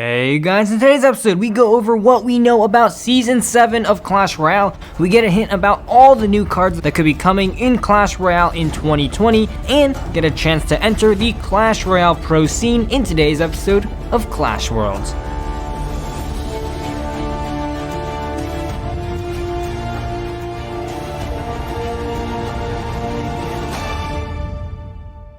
Hey guys, in today's episode we go over what we know about Season 7 of Clash Royale. We get a hint about all the new cards that could be coming in Clash Royale in 2020 and get a chance to enter the Clash Royale Pro scene in today's episode of Clash Worlds.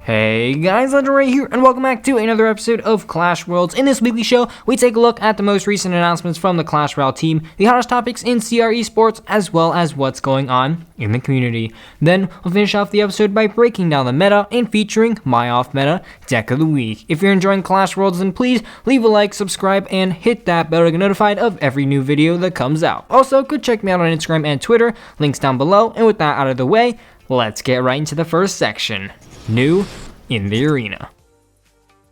Hey guys, Legendaray here, and welcome back to another episode of Clash Worlds. In this weekly show, we take a look at the most recent announcements from the Clash Royale team, the hottest topics in CR eSports, as well as what's going on in the community. Then, we'll finish off the episode by breaking down the meta and featuring my off-meta deck of the week. If you're enjoying Clash Worlds, then please leave a like, subscribe, and hit that bell to get notified of every new video that comes out. Also, go check me out on Instagram and Twitter, links down below, and with that out of the way, let's get right into the first section. New in the arena.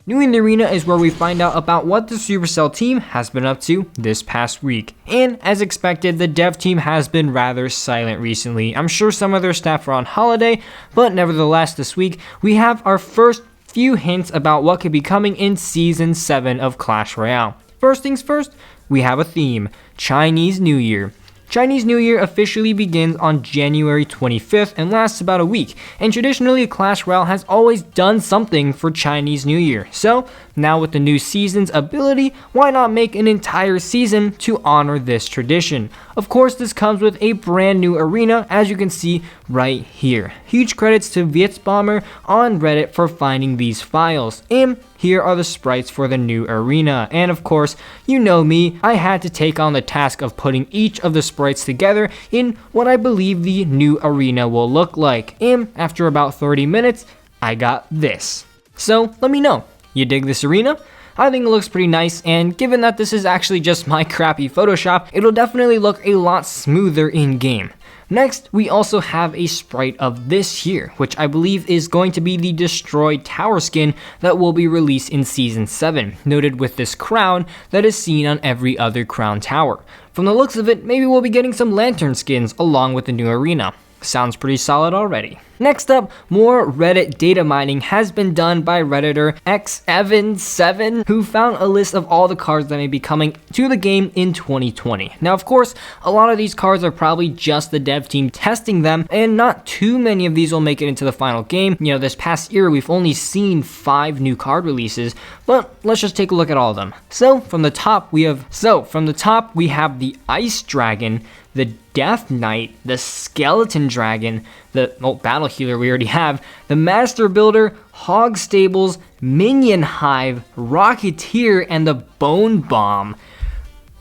New in the arena is where we find out about what the Supercell team has been up to this past week. And as expected, the dev team has been rather silent recently. I'm sure some of their staff are on holiday, but nevertheless this week we have our first few hints about what could be coming in Season 7 of Clash Royale. First things first, we have a theme: Chinese New Year. Chinese New Year officially begins on January 25th and lasts about a week, and traditionally Clash Royale has always done something for Chinese New Year. So now with the new season's ability, why not make an entire season to honor this tradition? Of course, this comes with a brand new arena, as you can see right here. Huge credits to Vietsbomber on Reddit for finding these files. And here are the sprites for the new arena. And of course, you know me, I had to take on the task of putting each of the sprites together in what I believe the new arena will look like. And after about 30 minutes, I got this. So let me know, you dig this arena? I think it looks pretty nice, and given that this is actually just my crappy Photoshop, it'll definitely look a lot smoother in game. Next, we also have a sprite of this here, which I believe is going to be the Destroyed Tower skin that will be released in Season 7, noted with this crown that is seen on every other crown tower. From the looks of it, maybe we'll be getting some lantern skins along with the new arena. Sounds pretty solid already. Next up, more Reddit data mining has been done by Redditor xevan7, who found a list of all the cards that may be coming to the game in 2020. Now, of course, a lot of these cards are probably just the dev team testing them, and not too many of these will make it into the final game. You know, this past year, we've only seen 5 new card releases, but let's just take a look at all of them. So, from the top, we have the Ice Dragon, the Death Knight, the Skeleton Dragon, the Battle Healer we already have, the Master Builder, Hog Stables, Minion Hive, Rocketeer, and the Bone Bomb.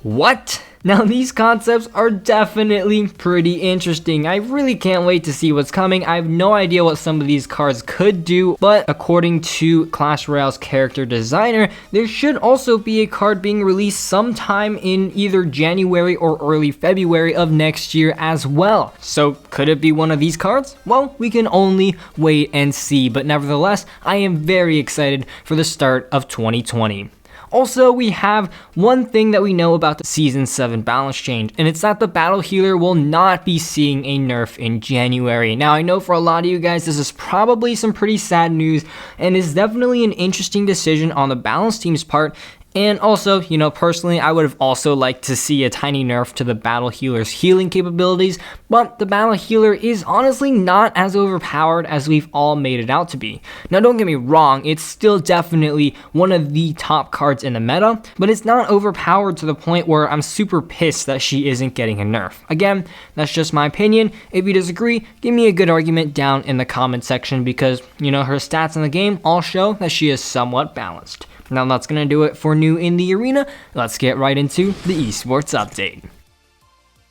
What? Now these concepts are definitely pretty interesting. I really can't wait to see what's coming. I have no idea what some of these cards could do, but according to Clash Royale's character designer, there should also be a card being released sometime in either January or early February of next year as well. So could it be one of these cards? Well, we can only wait and see, but nevertheless, I am very excited for the start of 2020. Also, we have one thing that we know about the Season 7 balance change, and it's that the Battle Healer will not be seeing a nerf in January. Now, I know for a lot of you guys, this is probably some pretty sad news, and is definitely an interesting decision on the balance team's part. And also, you know, personally, I would have also liked to see a tiny nerf to the Battle Healer's healing capabilities, but the Battle Healer is honestly not as overpowered as we've all made it out to be. Now, don't get me wrong, it's still definitely one of the top cards in the meta, but it's not overpowered to the point where I'm super pissed that she isn't getting a nerf. Again, that's just my opinion. If you disagree, give me a good argument down in the comment section because, you know, her stats in the game all show that she is somewhat balanced. Now that's going to do it for new in the arena. Let's get right into the eSports update.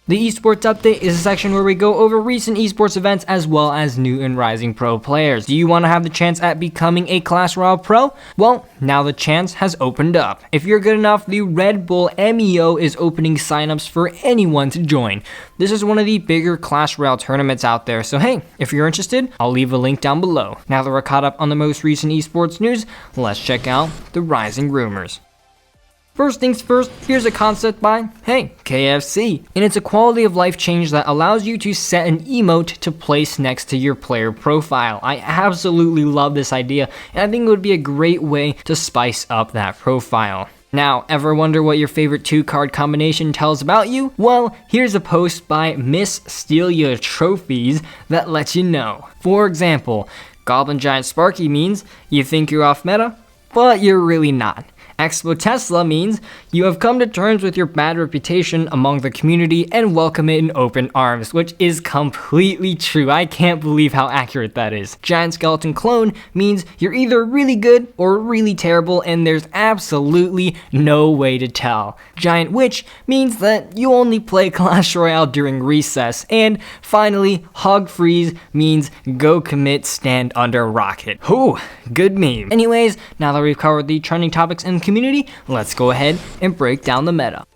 The eSports update is a section where we go over recent eSports events as well as new and rising pro players. Do you want to have the chance at becoming a Clash Royale pro? Well, now the chance has opened up. If you're good enough, the Red Bull MEO is opening signups for anyone to join. This is one of the bigger Clash Royale tournaments out there, so hey, if you're interested, I'll leave a link down below. Now that we're caught up on the most recent eSports news, let's check out the rising rumors. First things first, here's a concept by, KFC. And it's a quality of life change that allows you to set an emote to place next to your player profile. I absolutely love this idea, and I think it would be a great way to spice up that profile. Now, ever wonder what your favorite 2-card combination tells about you? Well, here's a post by Miss Stelia Trophies that lets you know. For example, Goblin Giant Sparky means you think you're off meta, but you're really not. Expo Tesla means you have come to terms with your bad reputation among the community and welcome it in open arms, which is completely true. I can't believe how accurate that is. Giant Skeleton Clone means you're either really good or really terrible, and there's absolutely no way to tell. Giant Witch means that you only play Clash Royale during recess. And finally, Hog Freeze means go commit, stand under rocket. Whew, good meme. Anyways, now that we've covered the trending topics in community, let's go ahead and break down the meta.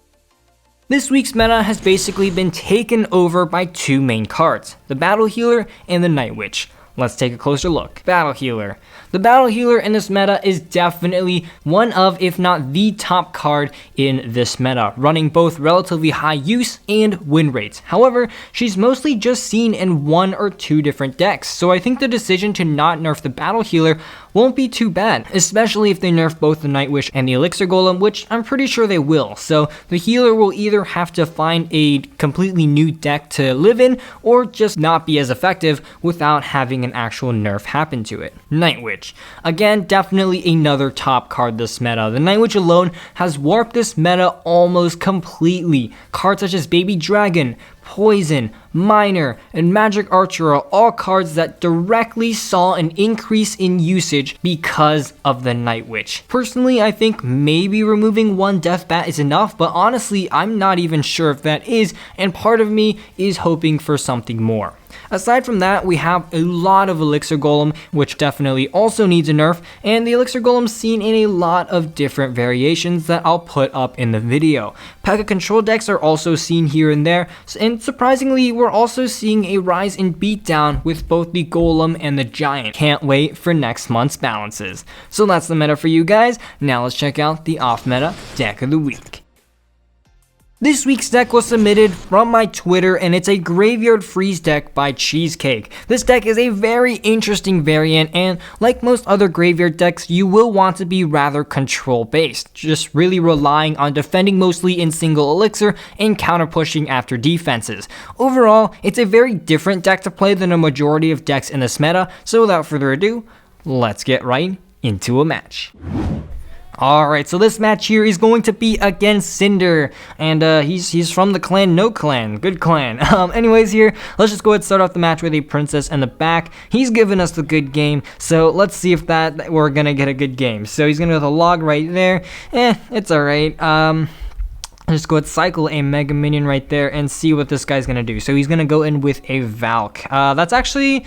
This week's meta has basically been taken over by 2 main cards, the Battle Healer and the Night Witch. Let's take a closer look. Battle Healer. The Battle Healer in this meta is definitely one of, if not the top card in this meta, running both relatively high use and win rates. However, she's mostly just seen in 1 or 2 different decks, so I think the decision to not nerf the Battle Healer won't be too bad, especially if they nerf both the Night Witch and the Elixir Golem, which I'm pretty sure they will. So the healer will either have to find a completely new deck to live in, or just not be as effective without having an actual nerf happen to it. Night Witch. Again, definitely another top card this meta. The Night Witch alone has warped this meta almost completely. Cards such as Baby Dragon, Poison, Miner, and Magic Archer are all cards that directly saw an increase in usage because of the Night Witch. Personally, I think maybe removing 1 Death Bat is enough, but honestly, I'm not even sure if that is, and part of me is hoping for something more. Aside from that, we have a lot of Elixir Golem, which definitely also needs a nerf, and the Elixir Golem's seen in a lot of different variations that I'll put up in the video. P.E.K.K.A control decks are also seen here and there, and surprisingly, we're also seeing a rise in beatdown with both the Golem and the Giant. Can't wait for next month's balances. So that's the meta for you guys. Now let's check out the off-meta deck of the week. This week's deck was submitted from my Twitter, and it's a Graveyard Freeze deck by Cheesecake. This deck is a very interesting variant, and like most other Graveyard decks, you will want to be rather control-based, just really relying on defending mostly in single elixir and counter-pushing after defenses. Overall, it's a very different deck to play than a majority of decks in this meta, so without further ado, let's get right into a match. Alright, so this match here is going to be against Cinder, and he's from the clan No Clan. Good clan. Anyways here, let's just go ahead and start off the match with a Princess in the back. He's given us the good game, so let's see if we're gonna get a good game. So he's gonna go with a log right there. It's alright. Just go ahead and cycle a Mega Minion right there and see what this guy's gonna do. So he's gonna go in with a Valk. That's actually...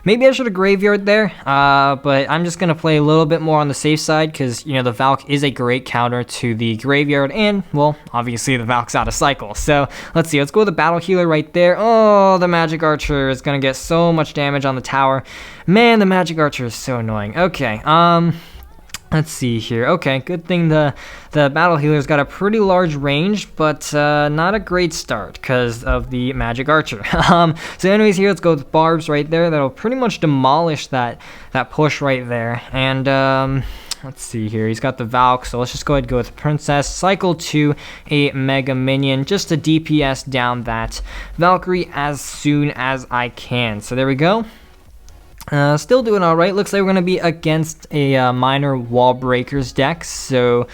Maybe I should have Graveyard there, but I'm just going to play a little bit more on the safe side because, you know, the Valk is a great counter to the Graveyard, and, well, obviously the Valk's out of cycle. So, let's see, let's go with the Battle Healer right there. Oh, the Magic Archer is going to get so much damage on the tower. Man, the Magic Archer is so annoying. Okay, let's see here. Okay, good thing the Battle Healer's got a pretty large range, but not a great start because of the Magic Archer. So anyways, here let's go with Barbs right there. That'll pretty much demolish that push right there. And let's see here. He's got the Valk, so let's just go ahead and go with Princess. Cycle to a Mega Minion just to DPS down that Valkyrie as soon as I can. So there we go. Still doing alright. Looks like we're going to be against a Minor Wall Breakers deck. So,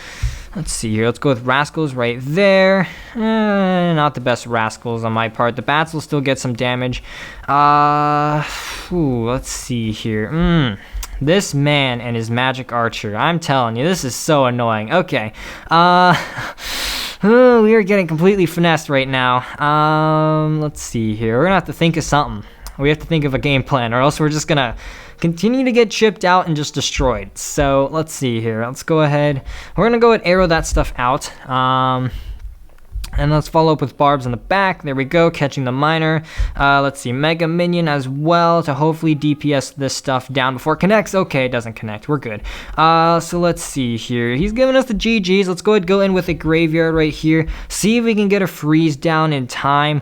let's see here. Let's go with Rascals right there. Not the best Rascals on my part. The Bats will still get some damage. Let's see here. This man and his Magic Archer. I'm telling you, this is so annoying. Okay. We are getting completely finessed right now. Let's see here. We're going to have to think of something. We have to think of a game plan, or else we're just gonna continue to get chipped out and just destroyed. So let's see here. Let's go ahead. We're gonna go and arrow that stuff out. And let's follow up with Barbs in the back. There we go, catching the Miner. Let's see, Mega Minion as well to hopefully DPS this stuff down before it connects. Okay, it doesn't connect. We're good. So let's see here. He's giving us the GGs. Let's go ahead and go in with a Graveyard right here. See if we can get a freeze down in time.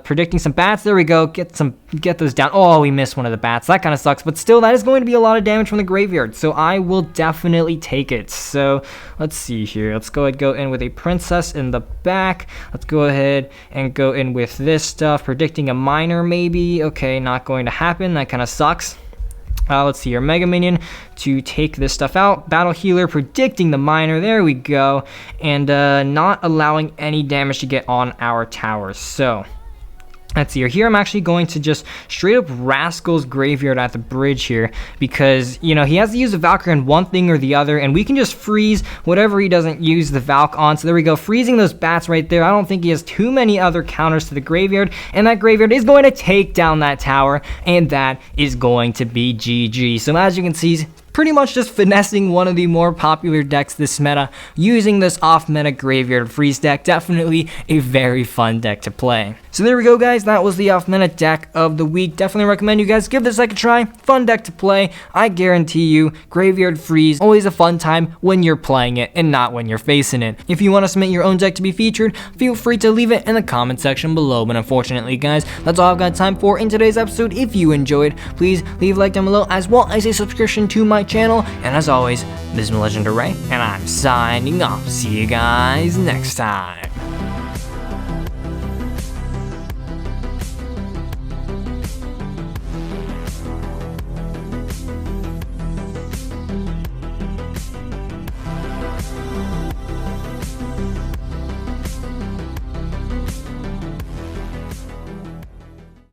Predicting some bats. There we go. Get some get those down. Oh, we missed one of the bats. That kind of sucks, but still, that is going to be a lot of damage from the graveyard, so I will definitely take it. So let's see here. Let's go ahead and go in with a princess in the back. Let's go ahead and go in with this stuff. Predicting a miner, maybe. Okay, not going to happen. That kind of sucks. Let's see here. Mega Minion to take this stuff out. Battle Healer predicting the miner. There we go. And not allowing any damage to get on our towers. So let's see here. I'm actually going to just straight up Rascal's Graveyard at the bridge here because, you know, he has to use the Valkyrie on one thing or the other, and we can just freeze whatever he doesn't use the Valk on. So there we go, freezing those bats right there. I don't think he has too many other counters to the graveyard, and that graveyard is going to take down that tower, and that is going to be GG. So as you can see, pretty much just finessing one of the more popular decks this meta, using this off-meta Graveyard Freeze deck. Definitely a very fun deck to play. So there we go, guys. That was the off-meta deck of the week. Definitely recommend you guys give this deck a try. Fun deck to play. I guarantee you, Graveyard Freeze, always a fun time when you're playing it and not when you're facing it. If you want to submit your own deck to be featured, feel free to leave it in the comment section below. But unfortunately, guys, that's all I've got time for in today's episode. If you enjoyed, please leave a like down below, as well as a subscription to my channel. And as always, this is Legendaray, and I'm signing off. See you guys next time.